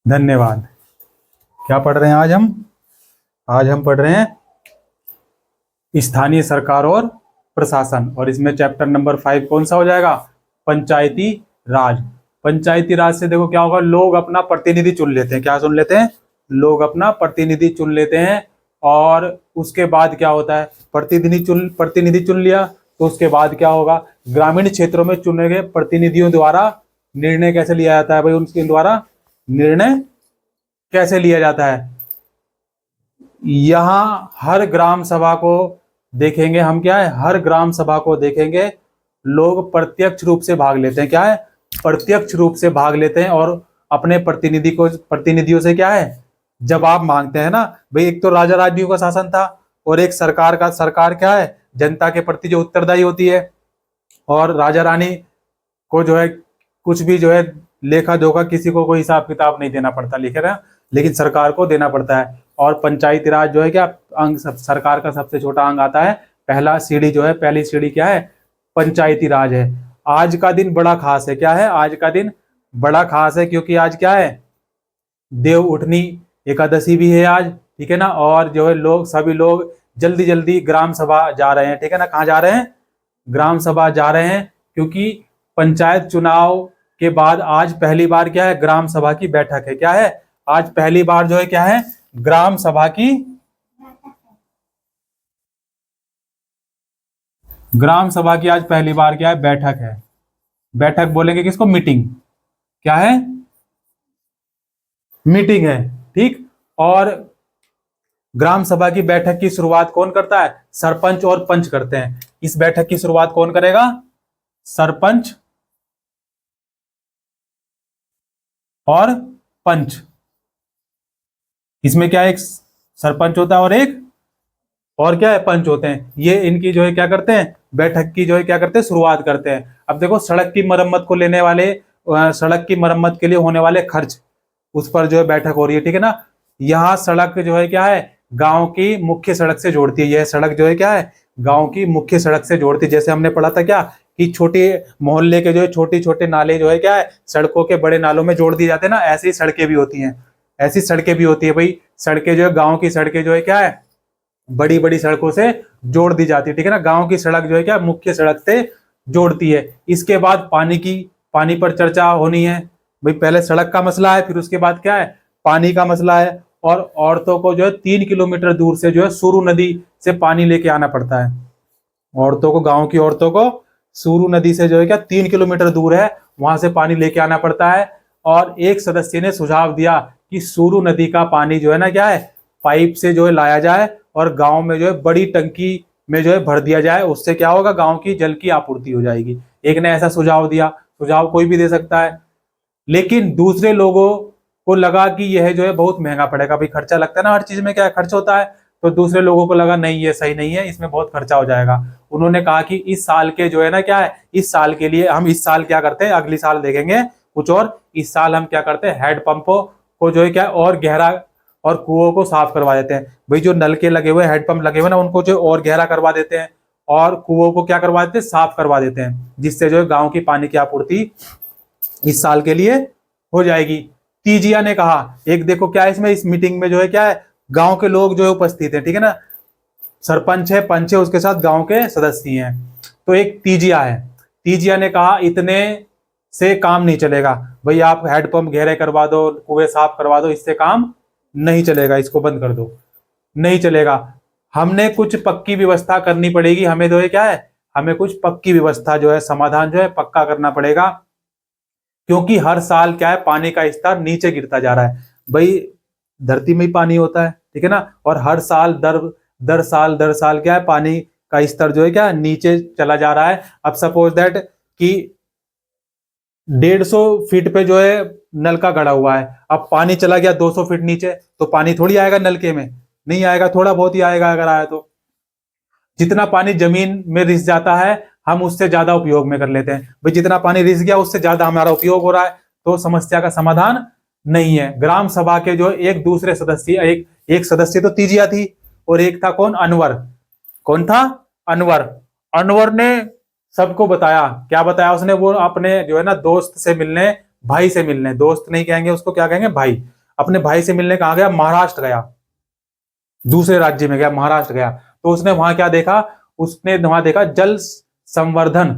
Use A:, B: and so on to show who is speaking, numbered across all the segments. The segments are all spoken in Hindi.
A: धन्यवाद। क्या पढ़ रहे हैं आज हम? आज हम पढ़ रहे हैं स्थानीय सरकार और प्रशासन, और इसमें चैप्टर नंबर 5 कौन सा हो जाएगा? पंचायती राज। पंचायती राज से देखो क्या होगा, लोग अपना प्रतिनिधि चुन लेते हैं। क्या चुन लेते हैं? लोग अपना प्रतिनिधि चुन लेते हैं। और उसके बाद क्या होता है, प्रतिनिधि चुन लिया तो उसके बाद क्या होगा, ग्रामीण क्षेत्रों में चुने गए प्रतिनिधियों द्वारा निर्णय कैसे लिया जाता है भाई, उनके द्वारा निर्णय कैसे लिया जाता है। यहां हर ग्राम सभा को देखेंगे हम, क्या है, हर ग्राम सभा को देखेंगे लोग प्रत्यक्ष रूप से भाग लेते हैं। क्या है? प्रत्यक्ष रूप से भाग लेते हैं और अपने प्रतिनिधियों से क्या है, जवाब मांगते हैं ना भाई। एक तो राजा राज्यों का शासन था, और एक सरकार क्या है, जनता के प्रति जो उत्तरदायी होती है। और राजा रानी को जो है कुछ भी जो है लेखा जोखा, किसी को कोई हिसाब किताब नहीं देना पड़ता, लिखे ना, लेकिन सरकार को देना पड़ता है। और पंचायती राज जो है क्या अंग, सरकार का सबसे छोटा अंग आता है। पहला सीढ़ी जो है, पहली सीढ़ी क्या है? पंचायती राज है। आज का दिन बड़ा खास है। क्या है? आज का दिन बड़ा खास है क्योंकि आज क्या है, देव उठनी एकादशी भी है आज, ठीक है ना। और जो है सभी लोग जल्दी जल्दी ग्राम सभा जा रहे हैं, ठीक है ना। कहाँ जा रहे हैं? ग्राम सभा जा रहे हैं, क्योंकि पंचायत चुनाव के बाद आज पहली बार क्या है, ग्राम सभा की बैठक है। क्या है? आज पहली बार जो है क्या है, ग्राम सभा की आज पहली बार क्या है, बैठक है। बैठक बोलेंगे किसको? मीटिंग। क्या है? मीटिंग है, ठीक। और ग्राम सभा की बैठक की शुरुआत कौन करता है? सरपंच और पंच करते हैं। इस बैठक की शुरुआत कौन करेगा? सरपंच और पंच। इसमें क्या है, एक सरपंच होता है और क्या है, पंच होते हैं। ये इनकी जो है क्या करते हैं, बैठक की जो है क्या करते हैं, शुरुआत करते हैं। अब देखो, सड़क की मरम्मत को लेने वाले, सड़क की मरम्मत के लिए होने वाले खर्च, उस पर जो है बैठक हो रही है, ठीक है ना। यहाँ सड़क जो है क्या है, गांव की मुख्य सड़क से जोड़ती है। यह सड़क जो है क्या है, गांव की मुख्य सड़क से जोड़ती है। जैसे हमने पढ़ा था क्या, कि छोटे मोहल्ले के जो है छोटे छोटे नाले जो है क्या है, सड़कों के बड़े नालों में जोड़ दिए जाते हैं ना। ऐसी ही सड़कें भी होती हैं, ऐसी सड़कें भी होती है भाई। सड़कें जो है, गाँव की सड़कें जो है क्या है, बड़ी बड़ी सड़कों से जोड़ दी जाती है, ठीक है ना। गांव की सड़क जो है क्या, मुख्य सड़क से जोड़ती है। इसके बाद पानी पर चर्चा होनी है भाई। पहले सड़क का मसला है, फिर उसके बाद क्या है, पानी का मसला है। और औरतों को जो है 3 किलोमीटर दूर से जो है सूरू नदी से पानी लेके आना पड़ता है। औरतों को, गाँव की औरतों को सूरू नदी से जो है क्या 3 किलोमीटर दूर है, वहां से पानी लेके आना पड़ता है। और एक सदस्य ने सुझाव दिया कि सूरू नदी का पानी जो है ना क्या है, पाइप से जो है लाया जाए और गांव में जो है बड़ी टंकी में जो है भर दिया जाए। उससे क्या होगा, गांव की जल की आपूर्ति हो जाएगी। एक ने ऐसा सुझाव दिया। सुझाव कोई भी दे सकता है, लेकिन दूसरे लोगों को लगा कि यह जो है बहुत महंगा पड़ेगा। भाई खर्चा लगता है ना, हर चीज में क्या खर्च होता है। तो दूसरे लोगों को लगा नहीं, ये सही नहीं है, इसमें बहुत खर्चा हो जाएगा। उन्होंने कहा कि इस साल के जो है ना क्या है, इस साल के लिए हम इस साल क्या करते हैं, अगली साल देखेंगे कुछ और। इस साल हम क्या करते हैं, हेड पंपों को जो है क्या और गहरा, और कुओं को साफ करवा देते हैं। भाई जो नलके लगे हुए, हेडपंप लगे हुए ना, उनको जो और गहरा करवा देते हैं, और कुओं को क्या करवा देते हैं, साफ करवा देते हैं, जिससे जो है गांव की पानी की आपूर्ति इस साल के लिए हो जाएगी। तीजिया ने कहा, एक देखो क्या है इसमें, इस मीटिंग में जो है क्या है, गांव के लोग जो है उपस्थित है, ठीक है ना। सरपंच है, पंच है, उसके साथ गांव के सदस्य हैं। तो एक तीजिया है। तीजिया ने कहा इतने से काम नहीं चलेगा भाई, आप हेडपंप गहरे करवा दो, कुएं साफ करवा दो, इससे काम नहीं चलेगा, इसको बंद कर दो, नहीं चलेगा। हमने कुछ पक्की व्यवस्था करनी पड़ेगी। हमें जो है क्या है, हमें कुछ पक्की व्यवस्था जो है, समाधान जो है पक्का करना पड़ेगा, क्योंकि हर साल क्या है, पानी का स्तर नीचे गिरता जा रहा है। भाई धरती में ही पानी होता है, ठीक है ना। और हर साल दर साल क्या है, पानी का स्तर जो है क्या नीचे चला जा रहा है। अब सपोज दैट कि 150 फीट पे जो है नलका गड़ा हुआ है, अब पानी चला गया 200 फीट नीचे, तो पानी थोड़ी आएगा नलके में, नहीं आएगा, थोड़ा बहुत ही आएगा अगर आया तो। जितना पानी जमीन में रिस जाता है, हम उससे ज्यादा उपयोग में कर लेते हैं। भाई जितना पानी रिस गया, उससे ज्यादा हमारा उपयोग हो रहा है, तो समस्या का समाधान नहीं है। ग्राम सभा के जो एक दूसरे सदस्य, एक सदस्य तो तीजिया थी, और एक था कौन, अनवर। कौन था? अनवर। अनवर ने सबको बताया। क्या बताया उसने? वो अपने जो है ना दोस्त से मिलने, भाई से मिलने, दोस्त नहीं कहेंगे उसको, क्या कहेंगे, भाई। अपने भाई से मिलने कहाँ गया? महाराष्ट्र गया, दूसरे राज्य में गया, महाराष्ट्र गया। तो उसने वहां क्या देखा? उसने वहां देखा जल संवर्धन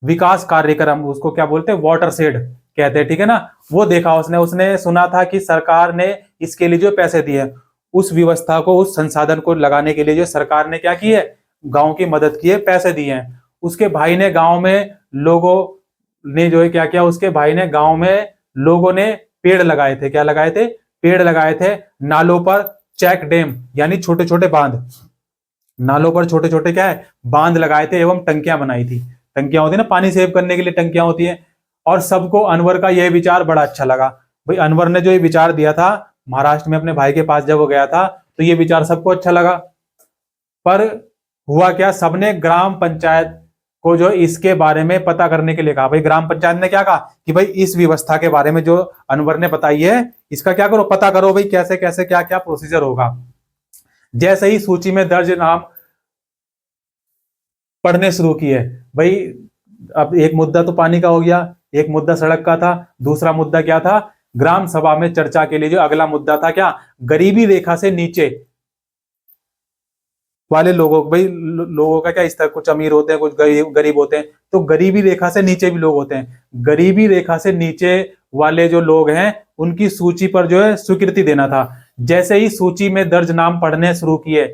A: विकास कार्यक्रम, उसको क्या बोलते हैं? वाटर शेड कहते हैं, ठीक है ना। वो देखा उसने, उसने सुना था कि सरकार ने इसके लिए जो पैसे दिए, उस व्यवस्था को, उस संसाधन को लगाने के लिए जो सरकार ने क्या की है? गांव की मदद की है, पैसे दिए हैं। उसके भाई ने गांव में लोगों ने जो है क्या किया? उसके भाई ने गांव में लोगों ने पेड़ लगाए थे। क्या लगाए थे? पेड़ लगाए थे। नालों पर चेक डैम यानी छोटे छोटे बांध, नालों पर छोटे छोटे क्या है? बांध लगाए थे, एवं टंकियां बनाई थी। टंकियां होती है ना, पानी सेव करने के लिए टंकियां होती है। और सबको अनवर का यह विचार बड़ा अच्छा लगा। भाई अनवर ने जो ये विचार दिया था महाराष्ट्र में अपने भाई के पास जब वो गया था, तो ये विचार सबको अच्छा लगा। पर हुआ क्या? सबने ग्राम पंचायत को जो इसके बारे में पता करने के लिए कहा। भाई ग्राम पंचायत ने क्या कहा कि भाई इस व्यवस्था के बारे में जो अनवर ने बताई है, इसका क्या करो? पता करो भाई, कैसे कैसे क्या क्या प्रोसीजर होगा। जैसे ही सूची में दर्ज नाम पढ़ने शुरू किए, भाई अब एक मुद्दा तो पानी का हो गया, एक मुद्दा सड़क का था, दूसरा मुद्दा क्या था? ग्राम सभा में चर्चा के लिए जो अगला मुद्दा था क्या? गरीबी रेखा से नीचे वाले लोगों, भाई लोगों का क्या स्तर, कुछ अमीर होते हैं, कुछ गरीब होते हैं, तो गरीबी रेखा से नीचे भी लोग होते हैं। गरीबी रेखा से नीचे वाले जो लोग हैं उनकी सूची पर जो है स्वीकृति देना था। जैसे ही सूची में दर्ज नाम पढ़ने शुरू किए,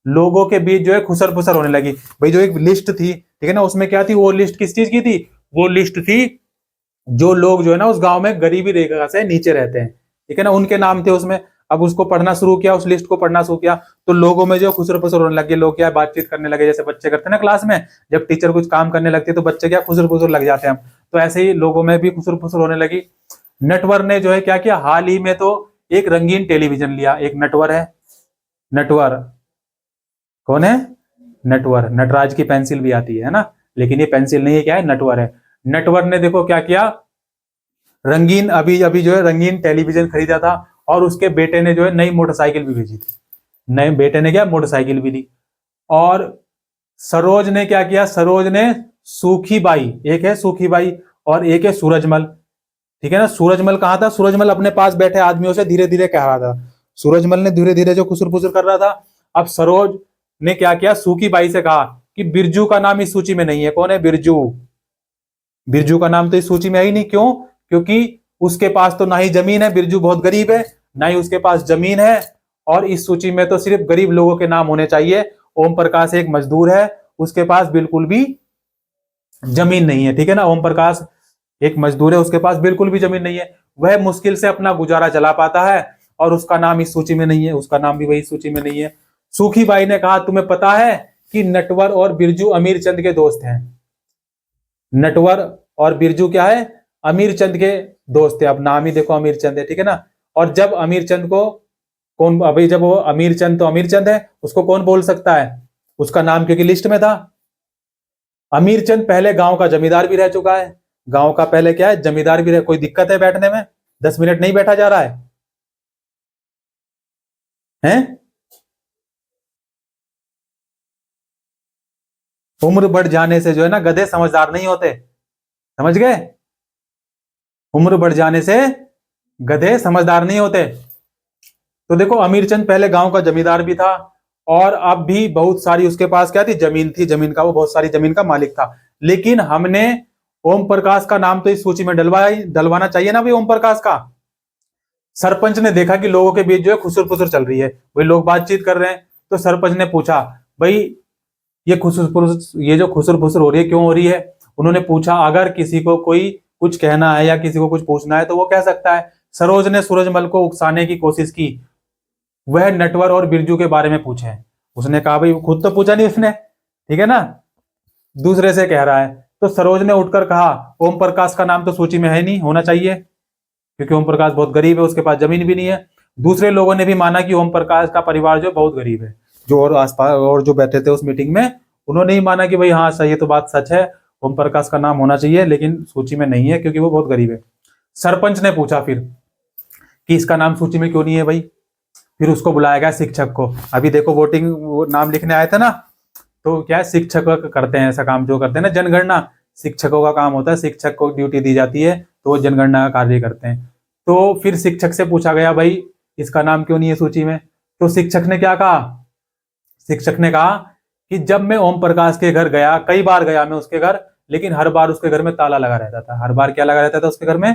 A: लोगों के बीच जो है खुसर फुसर होने लगी। भाई जो एक लिस्ट थी, ठीक है ना, उसमें क्या थी? वो लिस्ट किस चीज की थी? वो लिस्ट थी जो लोग जो है ना उस गांव में गरीबी रेखा से नीचे रहते हैं, ठीक है ना, उनके नाम थे उसमें। अब उसको पढ़ना शुरू किया, उस लिस्ट को पढ़ना शुरू किया, तो लोगों में जो खुसर फुसर होने लगे। लोग क्या बातचीत करने लगे, जैसे बच्चे करते हैं ना क्लास में, जब टीचर कुछ काम करने लगते हैं तो बच्चे क्या खुसर फुसर लग जाते हैं। तो ऐसे ही लोगों में भी खुसर फुसर होने लगी। नटवर ने जो है क्या किया? हाल ही में तो एक रंगीन टेलीविजन लिया। एक नटवर है, नटवर कौन है? नटवर, नटराज की पेंसिल भी आती है ना, लेकिन ये पेंसिल नहीं है, क्या है? नटवर है। नटवर ने देखो क्या किया? रंगीन, अभी अभी जो है रंगीन टेलीविजन खरीदा था, और उसके बेटे ने जो है नई मोटरसाइकिल भी भेजी थी। नए बेटे ने क्या? मोटरसाइकिल भी ली। और सरोज ने क्या किया? सरोज ने सूखी बाई, एक है सूखी बाई और एक है सूरजमल, ठीक है ना। सूरजमल कहाँ था? सूरजमल अपने पास बैठे आदमियों से धीरे धीरे कह रहा था। सूरजमल ने धीरे धीरे जो खुसर फुसर कर रहा था। अब सरोज ने क्या किया? सूखी बाई से कहा कि बिरजू का नाम इस सूची में नहीं है। कौन है? बिरजू। बिरजू का नाम तो इस सूची में है ही नहीं। क्यों? क्योंकि उसके पास तो ना ही जमीन है, बिरजू बहुत गरीब है, ना ही उसके पास जमीन है, और इस सूची में तो सिर्फ गरीब लोगों के नाम होने चाहिए। ओम प्रकाश एक मजदूर है, उसके पास बिल्कुल भी जमीन नहीं है, ठीक है ना। ओम प्रकाश एक मजदूर है, उसके पास बिल्कुल भी जमीन नहीं है, वह मुश्किल से अपना गुजारा चला पाता है, और उसका नाम इस सूची में नहीं है, उसका नाम भी वही सूची में नहीं है। सूखी बाई ने कहा, तुम्हें पता है कि नटवर और बिरजू अमीर चंद के दोस्त हैं। नटवर और बिरजू क्या है? अमीर चंद के दोस्त थे। अब नाम ही देखो अमीर चंद है, ठीक है ना। और जब अमीर चंद को कौन, अभी जब वो अमीर चंद, तो अमीर चंद है, उसको कौन बोल सकता है? उसका नाम क्योंकि लिस्ट में था। अमीर चंद पहले गांव का जमींदार भी रह चुका है, गांव का पहले क्या है? जमींदार भी रह। कोई दिक्कत है बैठने में? 10 मिनट नहीं बैठा जा रहा है, हैं? उम्र बढ़ जाने से जो है ना गधे समझदार नहीं होते, समझ गए? उम्र बढ़ जाने से गधे समझदार नहीं होते। तो देखो अमीर चंद पहले गांव का जमींदार भी था, और अब भी बहुत सारी उसके पास क्या थी? जमीन थी, जमीन का वो बहुत सारी जमीन का मालिक था। लेकिन हमने ओम प्रकाश का नाम तो इस सूची में डलवाना चाहिए ना भाई, ओम प्रकाश का। सरपंच ने देखा कि लोगों के बीच जो है खुसर फुसर चल रही है, भाई लोग बातचीत कर रहे हैं, तो सरपंच ने पूछा, भाई ये जो खुसर फुसर हो रही है क्यों हो रही है? उन्होंने पूछा, अगर किसी को कोई कुछ कहना है या किसी को कुछ पूछना है तो वो कह सकता है। सरोज ने सूरजमल को उकसाने की कोशिश की, वह नटवर और बिरजू के बारे में पूछे। उसने कहा, भाई खुद तो पूछा नहीं उसने, ठीक है ना, दूसरे से कह रहा है। तो सरोज ने उठकर कहा, ओम प्रकाश का नाम तो सूची में है नहीं, होना चाहिए, क्योंकि ओम प्रकाश बहुत गरीब है, उसके पास जमीन भी नहीं है। दूसरे लोगों ने भी माना कि ओम प्रकाश का परिवार जो बहुत गरीब है। जो और आसपास और जो बैठे थे उस मीटिंग में, उन्होंने ही माना कि भाई हाँ सही, ये तो बात सच है, ओम प्रकाश का नाम होना चाहिए, लेकिन सूची में नहीं है क्योंकि वो बहुत गरीब है। सरपंच ने पूछा फिर कि इसका नाम सूची में क्यों नहीं है भाई? फिर उसको बुलाया गया शिक्षक को। अभी देखो वोटिंग, वो नाम लिखने आए थे ना, तो क्या है, शिक्षक करते हैं ऐसा काम, जो करते हैं ना जनगणना, शिक्षकों का काम होता है, शिक्षक को ड्यूटी दी जाती है, तो वो जनगणना का कार्य करते हैं। तो फिर शिक्षक से पूछा गया, भाई इसका नाम क्यों नहीं है सूची में? तो शिक्षक ने क्या कहा? शिक्षक ने कहा कि जब मैं ओम प्रकाश के घर गया, कई बार गया मैं उसके घर, लेकिन हर बार उसके घर में ताला लगा रहता था। हर बार क्या लगा रहता था? उसके घर में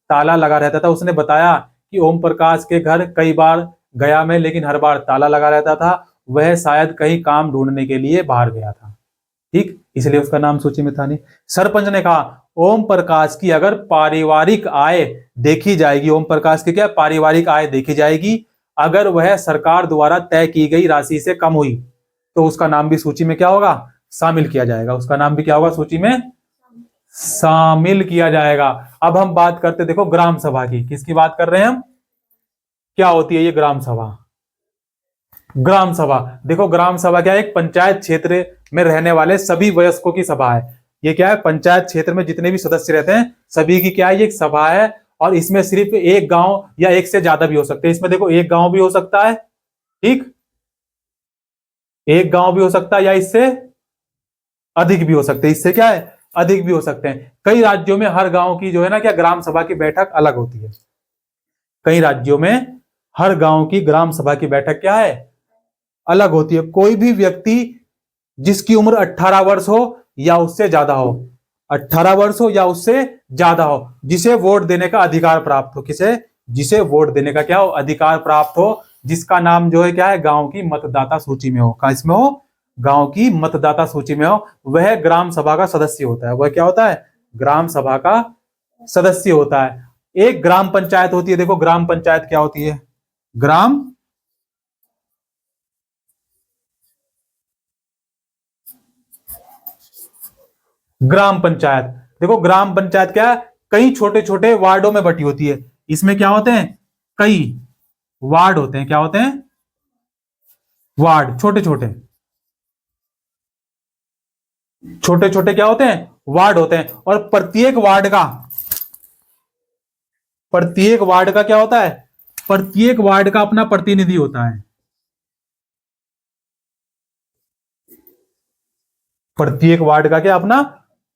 A: ताला लगा रहता था। उसने बताया कि ओम प्रकाश के घर कई बार गया मैं, लेकिन हर बार ताला लगा रहता था। वह शायद कहीं काम ढूंढने के लिए बाहर गया था। ठीक, इसलिए उसका नाम सूची में था नहीं। सरपंच ने कहा ओम प्रकाश की अगर पारिवारिक आय देखी जाएगी, ओम प्रकाश की क्या पारिवारिक आय देखी जाएगी, अगर वह सरकार द्वारा तय की गई राशि से कम हुई तो उसका नाम भी सूची में क्या होगा? शामिल किया जाएगा। उसका नाम भी क्या होगा? सूची में शामिल किया जाएगा। अब हम बात करते देखो ग्राम सभा की। किसकी बात कर रहे हैं हम? क्या होती है ये ग्राम सभा? ग्राम सभा, देखो ग्राम सभा क्या है? एक पंचायत क्षेत्र में रहने वाले सभी वयस्कों की सभा है। ये क्या है? पंचायत क्षेत्र में जितने भी सदस्य रहते हैं सभी की क्या है? ये एक सभा है। और इसमें सिर्फ एक गांव या एक से ज्यादा भी हो सकते हैं। इसमें देखो एक गांव भी हो सकता है, ठीक, एक गांव भी हो सकता है, या इससे अधिक भी हो सकते हैं। इससे क्या है? अधिक भी हो सकते हैं। कई राज्यों में हर गांव की जो है ना क्या ग्राम सभा की बैठक अलग होती है। कई राज्यों में हर गांव की ग्राम सभा की बैठक क्या है? अलग होती है। कोई भी व्यक्ति जिसकी उम्र 18 वर्ष हो या उससे ज्यादा हो, 18 वर्ष हो या उससे ज्यादा हो, जिसे वोट देने का अधिकार प्राप्त हो, किसे? जिसे वोट देने का क्या हो? अधिकार प्राप्त हो, जिसका नाम जो है क्या है? गांव की मतदाता सूची में हो। कहां इसमें हो? गांव की मतदाता सूची में हो, वह ग्राम सभा का सदस्य होता है। वह क्या होता है? ग्राम सभा का सदस्य होता है। एक ग्राम पंचायत होती है। देखो ग्राम पंचायत क्या होती है? ग्राम ग्राम पंचायत, देखो ग्राम पंचायत क्या है? कई छोटे छोटे वार्डों में बटी होती है। इसमें क्या होते हैं? कई वार्ड होते हैं। क्या होते हैं? वार्ड, छोटे छोटे छोटे छोटे क्या होते हैं? वार्ड होते हैं। और प्रत्येक वार्ड का क्या होता है? प्रत्येक वार्ड का अपना प्रतिनिधि होता है। प्रत्येक वार्ड का क्या अपना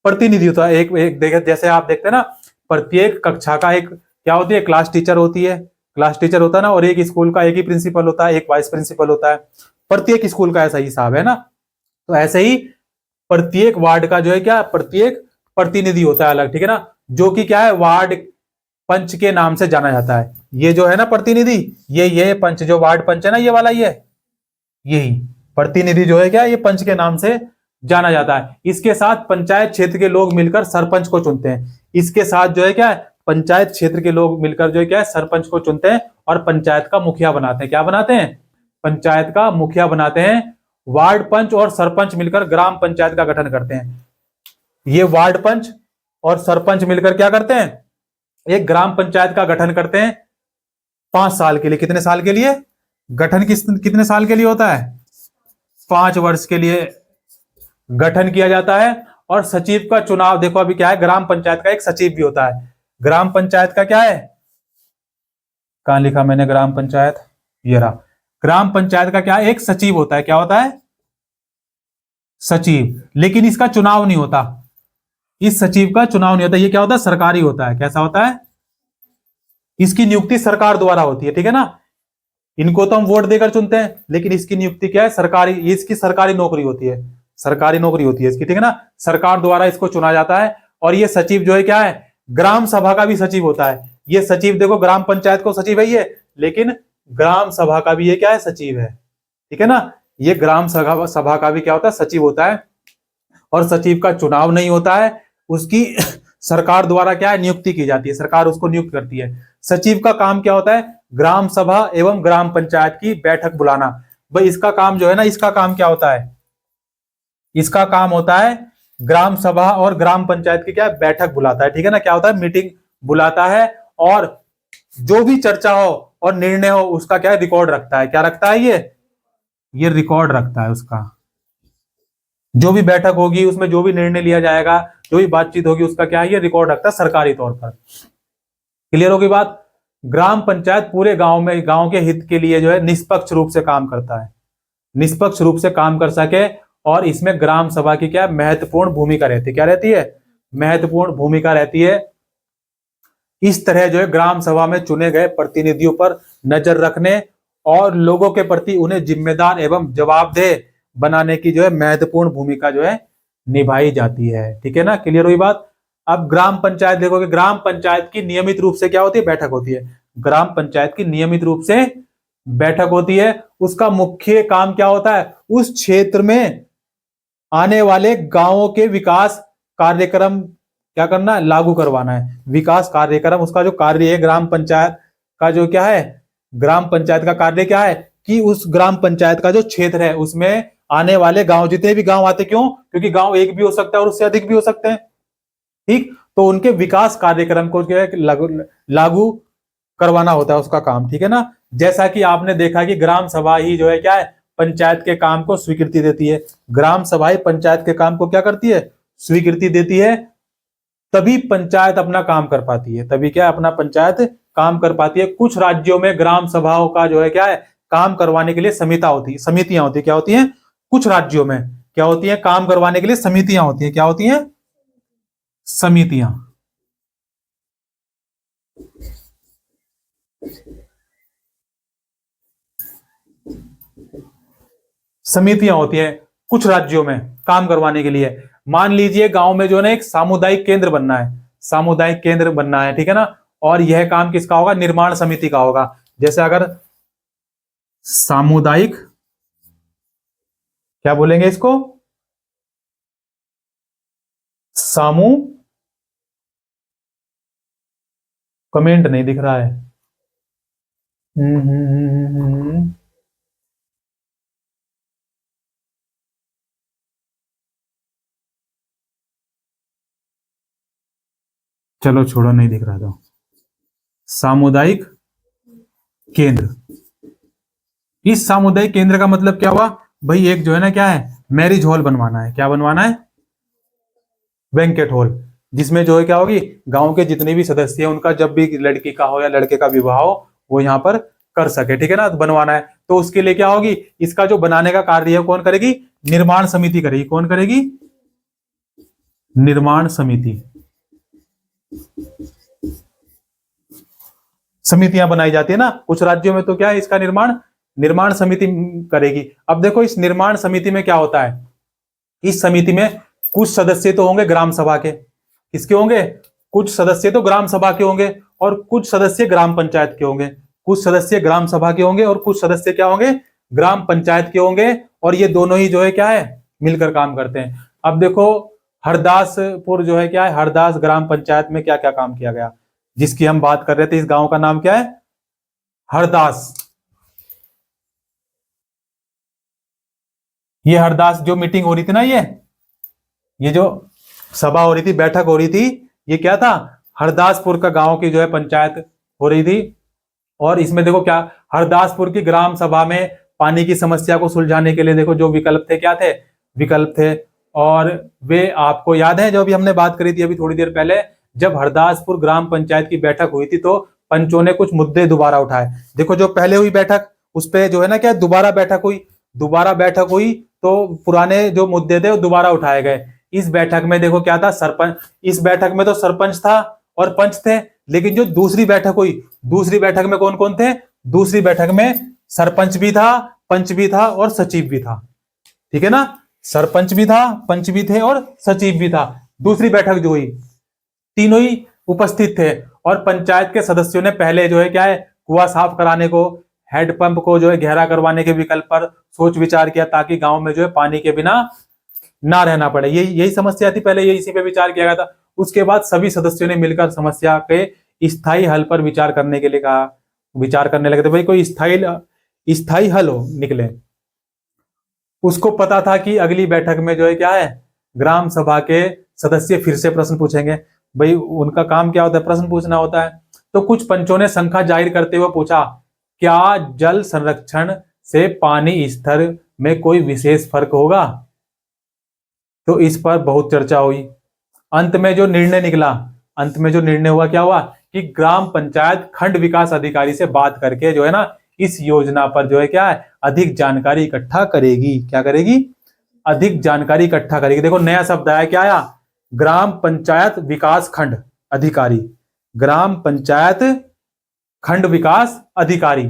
A: प्रतिनिधि होता है। एक देखे, जैसे आप देखते हैं ना, प्रत्येक कक्षा का एक क्या होती है? क्लास टीचर होती है। क्लास टीचर होता है ना, और एक स्कूल का एक ही प्रिंसिपल होता है, एक वाइस प्रिंसिपल होता है। प्रत्येक स्कूल का ऐसा ही हिसाब है ना। तो ऐसे ही प्रत्येक वार्ड का जो है क्या? प्रत्येक प्रतिनिधि होता है अलग, ठीक है ना, जो कि क्या है? वार्ड पंच के नाम से जाना जाता है। ये जो है ना प्रतिनिधि, ये पंच, जो वार्ड पंच है ना, ये वाला, ये यही प्रतिनिधि जो है क्या? ये पंच के नाम से जाना जाता है। इसके साथ पंचायत क्षेत्र के लोग मिलकर सरपंच को चुनते हैं। इसके साथ जो है क्या है? पंचायत क्षेत्र के लोग मिलकर जो है क्या है? सरपंच को चुनते हैं और पंचायत का मुखिया बनाते हैं। क्या बनाते हैं? पंचायत का मुखिया बनाते हैं। वार्ड पंच और सरपंच मिलकर ग्राम पंचायत का गठन करते हैं। ये वार्ड पंच और सरपंच मिलकर क्या करते हैं? एक ग्राम पंचायत का गठन करते हैं 5 साल के लिए। कितने साल के लिए? गठन कितने साल के लिए होता है? 5 वर्ष के लिए गठन किया जाता है। और सचिव का चुनाव, देखो अभी क्या है? ग्राम पंचायत का एक सचिव भी होता है। ग्राम पंचायत का क्या है? कहां लिखा मैंने ग्राम पंचायत? ये रहा। ग्राम पंचायत का क्या है? एक सचिव होता है। क्या होता है? सचिव। लेकिन इसका चुनाव नहीं होता। इस सचिव का चुनाव नहीं होता। ये क्या होता है? सरकारी होता है। कैसा होता है? इसकी नियुक्ति सरकार द्वारा होती है, ठीक है ना। इनको तो हम वोट देकर चुनते हैं, लेकिन इसकी नियुक्ति क्या है? सरकारी, इसकी सरकारी नौकरी होती है। सरकारी नौकरी होती है इसकी, ठीक है ना। सरकार द्वारा इसको चुना जाता है। और ये सचिव जो है क्या है? ग्राम सभा का भी सचिव होता है। ये सचिव देखो, ग्राम पंचायत को सचिव है ये, लेकिन ग्राम सभा का भी ये क्या है? सचिव है, ठीक है ना। ये ग्राम सभा का भी क्या होता है? सचिव होता है। और सचिव का चुनाव नहीं होता है, उसकी सरकार द्वारा क्या है? नियुक्ति की जाती है। सरकार उसको नियुक्त करती है। सचिव का काम क्या होता है? ग्राम सभा एवं ग्राम पंचायत की बैठक बुलाना। भाई इसका काम जो है ना, इसका काम क्या होता है? इसका काम होता है ग्राम सभा और ग्राम पंचायत की क्या है? बैठक बुलाता है, ठीक है ना। क्या होता है? मीटिंग बुलाता है। और जो भी चर्चा हो और निर्णय हो उसका क्या है? रिकॉर्ड रखता है। क्या रखता है? ये रिकॉर्ड रखता है उसका। जो भी बैठक होगी उसमें जो भी निर्णय लिया जाएगा, जो भी बातचीत होगी, उसका क्या है? ये रिकॉर्ड रखता है सरकारी तौर पर। क्लियर होगी बात? ग्राम पंचायत पूरे गांव में, गांव के हित के लिए जो है निष्पक्ष रूप से काम करता है। निष्पक्ष रूप से काम कर सके। और इसमें ग्राम सभा की क्या महत्वपूर्ण भूमिका रहती है? क्या रहती है? महत्वपूर्ण भूमिका रहती है। इस तरह जो है ग्राम सभा में चुने गए प्रतिनिधियों पर नजर रखने और लोगों के प्रति उन्हें जिम्मेदार एवं जवाबदेह बनाने की जो है महत्वपूर्ण भूमिका जो है निभाई जाती है। ठीक है ना, क्लियर हुई बात। अब ग्राम पंचायत देखोगे, ग्राम पंचायत की नियमित रूप से क्या होती है, बैठक होती है। ग्राम पंचायत की नियमित रूप से बैठक होती है। उसका मुख्य काम क्या होता है, उस क्षेत्र में आने वाले गांवों के विकास कार्यक्रम क्या करना, लागू करवाना है। विकास कार्यक्रम, उसका जो कार्य है ग्राम पंचायत का, जो क्या है, ग्राम पंचायत का कार्य क्या है कि उस ग्राम पंचायत का जो क्षेत्र है उसमें आने वाले गांव, जितने भी गांव आते, क्यों, क्योंकि गांव एक भी हो सकता है और उससे अधिक भी हो सकते हैं। ठीक, तो उनके विकास कार्यक्रम को जो है लागू करवाना होता है उसका काम। ठीक है ना, जैसा कि आपने देखा कि ग्राम सभा ही जो है क्या है, पंचायत के काम को स्वीकृति देती है। ग्राम सभा ही पंचायत के काम को क्या करती है, स्वीकृति देती है। तभी पंचायत अपना काम कर पाती है, तभी क्या अपना पंचायत काम कर पाती है। कुछ राज्यों में ग्राम सभाओं का जो है क्या है, काम करवाने के लिए समितियां होती है। क्या होती हैं, कुछ राज्यों में क्या होती है, काम करवाने के लिए समितियां होती है। क्या होती हैं, समितियां। समितियां होती है कुछ राज्यों में काम करवाने के लिए। मान लीजिए गांव में जो है ना एक सामुदायिक केंद्र बनना है, सामुदायिक केंद्र बनना है। ठीक है ना, और यह काम किसका होगा, निर्माण समिति का होगा। जैसे अगर सामुदायिक, क्या बोलेंगे इसको, सामू, कमेंट नहीं दिख रहा है। चलो छोड़ो, नहीं दिख रहा था। सामुदायिक केंद्र, इस सामुदायिक केंद्र का मतलब क्या हुआ भाई, एक जो है ना क्या है, मैरिज हॉल बनवाना है। क्या बनवाना है, बैंकेट हॉल, जिसमें जो है क्या होगी, गांव के जितने भी सदस्य हैं उनका जब भी लड़की का हो या लड़के का विवाह हो वो यहाँ पर कर सके। ठीक है ना, बनवाना है। तो उसके लिए क्या होगी, इसका जो बनाने का कार्य है कौन करेगी, निर्माण समिति करेगी। कौन करेगी, निर्माण समिति। समितियां बनाई जाती है ना कुछ राज्यों में, तो क्या है, इसका निर्माण समिति करेगी। अब देखो इस निर्माण समिति में क्या होता है, इस समिति में कुछ सदस्य तो होंगे ग्राम सभा के। किसके होंगे, कुछ सदस्य तो ग्राम सभा के होंगे और कुछ सदस्य ग्राम पंचायत के होंगे। कुछ सदस्य ग्राम सभा के होंगे और कुछ सदस्य क्या होंगे, ग्राम पंचायत के होंगे। और ये दोनों ही जो है क्या है, मिलकर काम करते हैं। अब देखो हरदासपुर जो है क्या है, हरदास ग्राम पंचायत में क्या क्या काम किया गया, जिसकी हम बात कर रहे थे। इस गांव का नाम क्या है, हरदास। ये हरदास जो मीटिंग हो रही थी ना, ये जो सभा हो रही थी, बैठक हो रही थी, ये क्या था, हरदासपुर का गांव की जो है पंचायत हो रही थी। और इसमें देखो क्या, हरदासपुर की ग्राम सभा में पानी की समस्या को सुलझाने के लिए देखो जो विकल्प थे, क्या थे, विकल्प थे। और वे आपको याद है जो अभी हमने बात करी थी अभी थोड़ी देर पहले, जब हरदासपुर ग्राम पंचायत की बैठक हुई थी तो पंचों ने कुछ मुद्दे दोबारा उठाए। देखो जो पहले हुई बैठक उस पर जो है ना क्या, दोबारा बैठक हुई तो पुराने जो मुद्दे थे वो दोबारा उठाए गए। इस बैठक में देखो क्या था, सरपंच, इस बैठक में तो सरपंच था और पंच थे। लेकिन जो दूसरी बैठक हुई, दूसरी बैठक में कौन कौन थे, दूसरी बैठक में सरपंच भी था, पंच भी था और सचिव भी था। ठीक है ना, सरपंच भी था, पंच भी थे और सचिव भी था। दूसरी बैठक जो हुई तीनों ही उपस्थित थे। और पंचायत के सदस्यों ने पहले जो है क्या है, कुआं साफ कराने को, हैंडपंप को जो है गहरा करवाने के विकल्प पर सोच विचार किया, ताकि गांव में जो है पानी के बिना ना रहना पड़े। यही समस्या थी पहले, ये इसी पे विचार किया गया था। उसके बाद सभी सदस्यों ने मिलकर समस्या के स्थायी हल पर विचार करने के लिए कहा। विचार करने लगे थे भाई कोई स्थायी हल हो निकले। उसको पता था कि अगली बैठक में जो है क्या है, ग्राम सभा के सदस्य फिर से प्रश्न पूछेंगे। भाई उनका काम क्या होता है, प्रश्न पूछना होता है। तो कुछ पंचों ने शंका जाहिर करते हुए पूछा, क्या जल संरक्षण से पानी स्तर में कोई विशेष फर्क होगा। तो इस पर बहुत चर्चा हुई। अंत में जो निर्णय हुआ, क्या हुआ कि ग्राम पंचायत खंड विकास अधिकारी से बात करके जो है ना इस योजना पर जो है क्या है, अधिक जानकारी इकट्ठा करेगी। क्या करेगी, अधिक जानकारी इकट्ठा करेगी। देखो नया शब्द आया, क्या आया, ग्राम पंचायत विकास खंड अधिकारी। ग्राम पंचायत खंड विकास अधिकारी।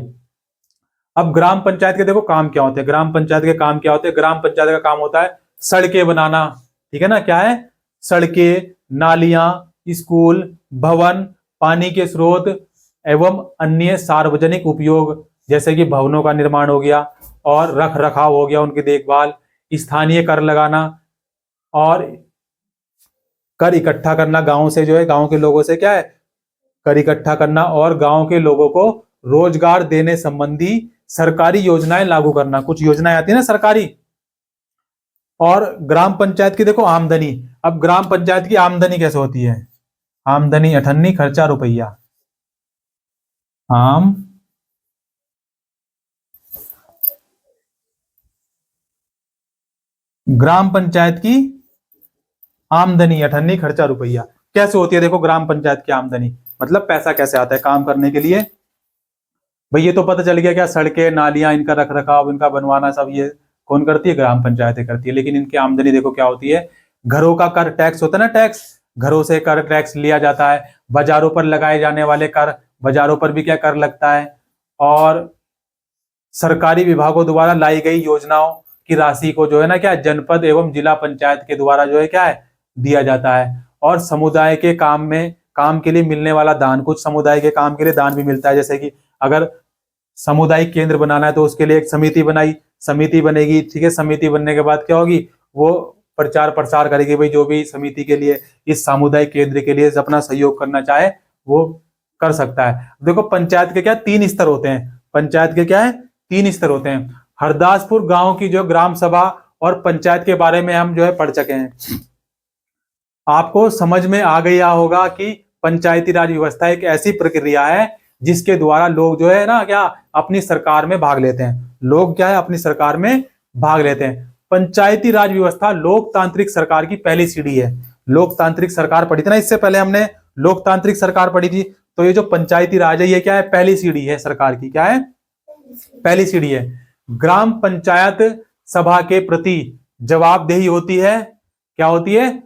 A: अब ग्राम पंचायत के देखो काम क्या होते हैं, ग्राम पंचायत के काम क्या होते हैं। ग्राम पंचायत का काम होता है सड़कें बनाना, ठीक है ना, क्या है, सड़कें, नालियां, स्कूल, भवन, पानी के स्रोत एवं अन्य सार्वजनिक उपयोग, जैसे कि भवनों का निर्माण हो गया और रख रखाव हो गया, उनकी देखभाल, स्थानीय कर लगाना और कर इकट्ठा करना गांव से, जो है गांव के लोगों से क्या है, कर इकट्ठा करना और गांव के लोगों को रोजगार देने संबंधी सरकारी योजनाएं लागू करना। कुछ योजनाएं आती है ना सरकारी। और ग्राम पंचायत की देखो आमदनी। अब ग्राम पंचायत की आमदनी कैसे होती है, आमदनी अठन्नी, खर्चा रुपया। आम ग्राम पंचायत की आमदनी अठन्नी, खर्चा रुपया कैसे होती है। देखो ग्राम पंचायत की आमदनी मतलब पैसा कैसे आता है काम करने के लिए। भाई ये तो पता चल गया, क्या सड़कें, नालियां, इनका रख रखाव, इनका बनवाना, सब ये कौन करती है, ग्राम पंचायतें करती है। लेकिन इनकी आमदनी देखो क्या होती है। घरों का कर, टैक्स होता है ना, टैक्स, घरों से कर टैक्स लिया जाता है। बाजारों पर लगाए जाने वाले कर, बाजारों पर भी क्या कर लगता है। और सरकारी विभागों द्वारा लाई गई योजनाओं की राशि को जो है ना क्या, जनपद एवं जिला पंचायत के द्वारा जो है क्या है, दिया जाता है। और समुदाय के काम में, काम के लिए मिलने वाला दान, कुछ समुदाय के काम के लिए दान भी मिलता है। जैसे कि अगर सामुदायिक केंद्र बनाना है तो उसके लिए एक समिति बनाई, समिति बनेगी, ठीक है, समिति बनने के बाद क्या होगी, वो प्रचार प्रसार करेगी। भाई जो भी समिति के लिए, इस सामुदायिक केंद्र के लिए अपना सहयोग करना चाहे वो कर सकता है। देखो पंचायत के क्या तीन स्तर होते हैं, पंचायत के क्या है तीन स्तर होते हैं। हरदासपुर गांव की जो ग्राम सभा और पंचायत के बारे में हम जो है पढ़ चुके हैं। आपको समझ में आ गया होगा कि पंचायती राज व्यवस्था एक ऐसी प्रक्रिया है जिसके द्वारा लोग जो है ना क्या, अपनी सरकार में भाग लेते हैं। लोग क्या है, अपनी सरकार में भाग लेते हैं। पंचायती राज व्यवस्था लोकतांत्रिक सरकार की पहली सीढ़ी है। लोकतांत्रिक सरकार पढ़ी थी ना, इससे पहले हमने लोकतांत्रिक सरकार पढ़ी थी। तो ये जो पंचायती राज है ये क्या है, पहली सीढ़ी है सरकार की, क्या है, पहली सीढ़ी है। ग्राम पंचायत सभा के प्रति जवाबदेही होती है, क्या होती है,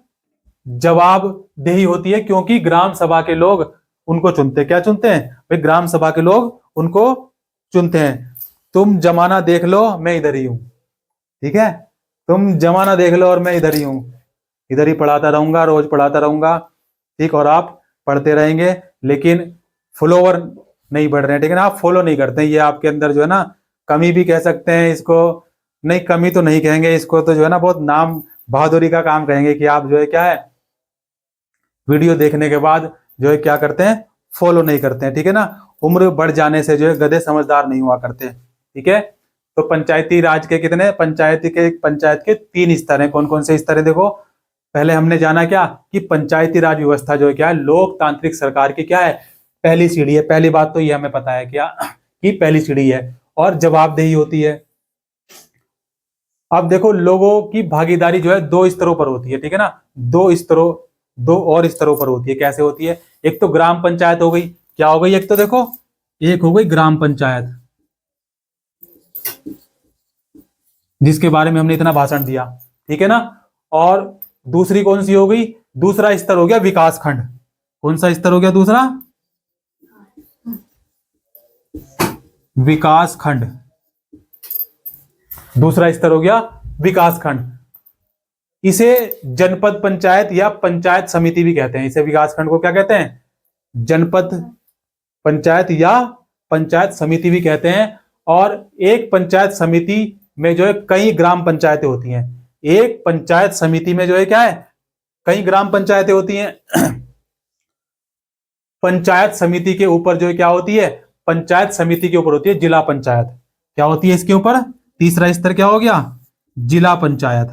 A: जवाबदेही होती है, क्योंकि ग्राम सभा के लोग उनको चुनते हैं। क्या चुनते हैं भाई, ग्राम सभा के लोग उनको चुनते हैं। तुम जमाना देख लो मैं इधर ही हूं, ठीक है, तुम जमाना देख लो और मैं इधर ही हूं, इधर ही पढ़ाता रहूंगा, रोज पढ़ाता रहूंगा, ठीक, और आप पढ़ते रहेंगे। लेकिन फॉलोवर नहीं बढ़ रहे हैं, ठीक है ना, आप फॉलो नहीं करते हैं। ये आपके अंदर जो है ना कमी भी कह सकते हैं इसको, नहीं कमी तो नहीं कहेंगे इसको, तो जो है ना बहुत नाम बहादुरी का काम कहेंगे कि आप जो है क्या है, वीडियो देखने के बाद जो है क्या करते हैं, फॉलो नहीं करते हैं, ठीक है ना। उम्र बढ़ जाने से जो है गधे समझदार नहीं हुआ करते, ठीक है। तो पंचायती राज के कितने, पंचायत के तीन स्तर हैं। कौन कौन से स्तर है देखो। पहले हमने जाना क्या कि पंचायती राज व्यवस्था जो है क्या है, लोकतांत्रिक सरकार की क्या है, पहली सीढ़ी है। पहली बात तो ये हमें पता है क्या कि पहली सीढ़ी है और जवाबदेही होती है। अब देखो लोगों की भागीदारी जो है दो स्तरों पर होती है, ठीक है ना, दो स्तरों, दो और स्तरों पर होती है। कैसे होती है, एक तो ग्राम पंचायत हो गई, क्या हो गई, एक तो देखो, एक हो गई ग्राम पंचायत जिसके बारे में हमने इतना भाषण दिया, ठीक है ना। और दूसरी कौन सी हो गई, दूसरा स्तर हो गया विकास खंड। कौन सा स्तर हो गया दूसरा, विकास खंड, दूसरा स्तर हो गया विकास खंड। इसे जनपद पंचायत या पंचायत समिति भी कहते हैं। इसे विकास खंड को क्या कहते हैं, जनपद पंचायत या पंचायत समिति भी कहते हैं। और एक पंचायत समिति में जो है कई ग्राम पंचायतें होती हैं। एक पंचायत समिति में जो है क्या है, कई ग्राम पंचायतें होती हैं। पंचायत समिति के ऊपर जो है क्या होती है, पंचायत समिति के ऊपर होती है जिला पंचायत। क्या होती है इसके ऊपर, तीसरा स्तर क्या हो गया, जिला पंचायत।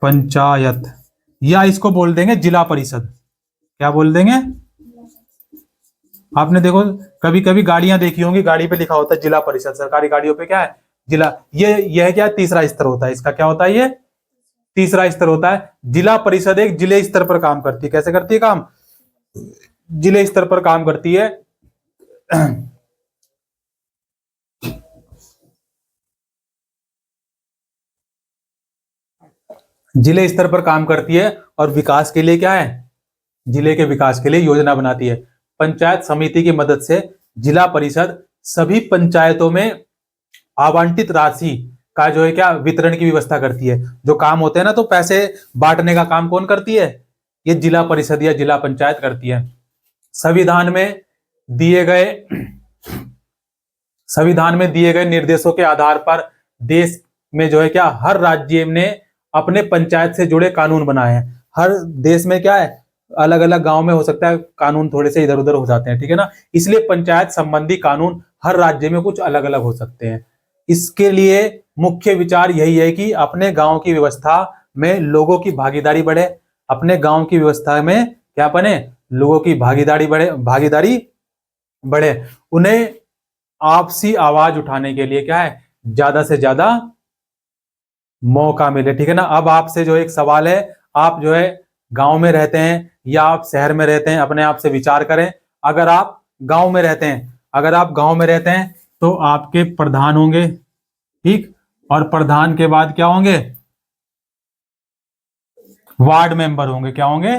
A: पंचायत या इसको बोल देंगे जिला परिषद। क्या बोल देंगे, आपने देखो कभी कभी गाड़ियां देखी होंगी, गाड़ी पे लिखा होता है जिला परिषद, सरकारी गाड़ियों पे क्या है, जिला। ये यह क्या तीसरा स्तर होता है, इसका क्या होता है, ये तीसरा स्तर होता है। जिला परिषद एक जिले स्तर पर काम करती है। कैसे करती है काम, जिले स्तर पर काम करती है। जिले स्तर पर काम करती है और विकास के लिए क्या है, जिले के विकास के लिए योजना बनाती है। पंचायत समिति की मदद से जिला परिषद सभी पंचायतों में आवंटित राशि का जो है क्या वितरण की व्यवस्था करती है। जो काम होते हैं ना, तो पैसे बांटने का काम कौन करती है, ये जिला परिषद या जिला पंचायत करती है। संविधान में दिए गए निर्देशों के आधार पर देश में जो है क्या हर राज्य ने अपने पंचायत से जुड़े कानून बनाए हैं। हर देश में क्या है, अलग अलग गांव में हो सकता है कानून थोड़े से इधर उधर हो जाते हैं, ठीक है ना। इसलिए पंचायत संबंधी कानून हर राज्य में कुछ अलग अलग हो सकते हैं। इसके लिए मुख्य विचार यही है कि अपने गांव की व्यवस्था में लोगों की भागीदारी बढ़े। अपने गांव की व्यवस्था में क्या बने, लोगों की भागीदारी बढ़े। उन्हें आपसी आवाज उठाने के लिए क्या है, ज्यादा से ज्यादा मौका मिले, ठीक है ना। अब आपसे जो एक सवाल है, आप जो है गांव में रहते हैं या आप शहर में रहते हैं, अपने आप से विचार करें। अगर आप गांव में रहते हैं तो आपके प्रधान होंगे, ठीक, और प्रधान के बाद क्या होंगे, वार्ड मेंबर होंगे। क्या होंगे,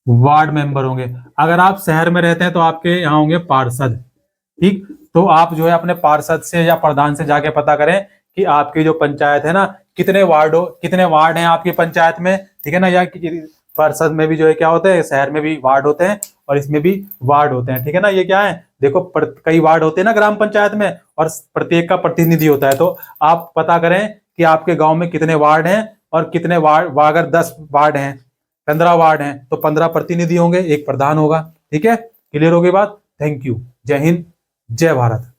A: वार्ड मेंबर होंगे। अगर आप शहर में रहते हैं तो आपके यहाँ होंगे पार्षद, ठीक। तो आप जो है अपने पार्षद से या प्रधान से जाके पता करें कि आपकी जो पंचायत है ना, कितने वार्ड हैं आपकी पंचायत में, ठीक है ना। या पार्षद में भी जो है क्या होते हैं, शहर में भी वार्ड होते हैं और इसमें भी वार्ड होते हैं, ठीक है ना। ये क्या है, देखो कई वार्ड होते हैं ना ग्राम पंचायत में, और प्रत्येक का प्रतिनिधि होता है। तो आप पता करें कि आपके गांव में कितने वार्ड हैं, और कितने वार्ड, अगर 10 वार्ड हैं, 15 वार्ड हैं, तो 15 प्रतिनिधि होंगे, एक प्रधान होगा, ठीक है। क्लियर हो गई बात। Thank you. जय हिंद, जय भारत।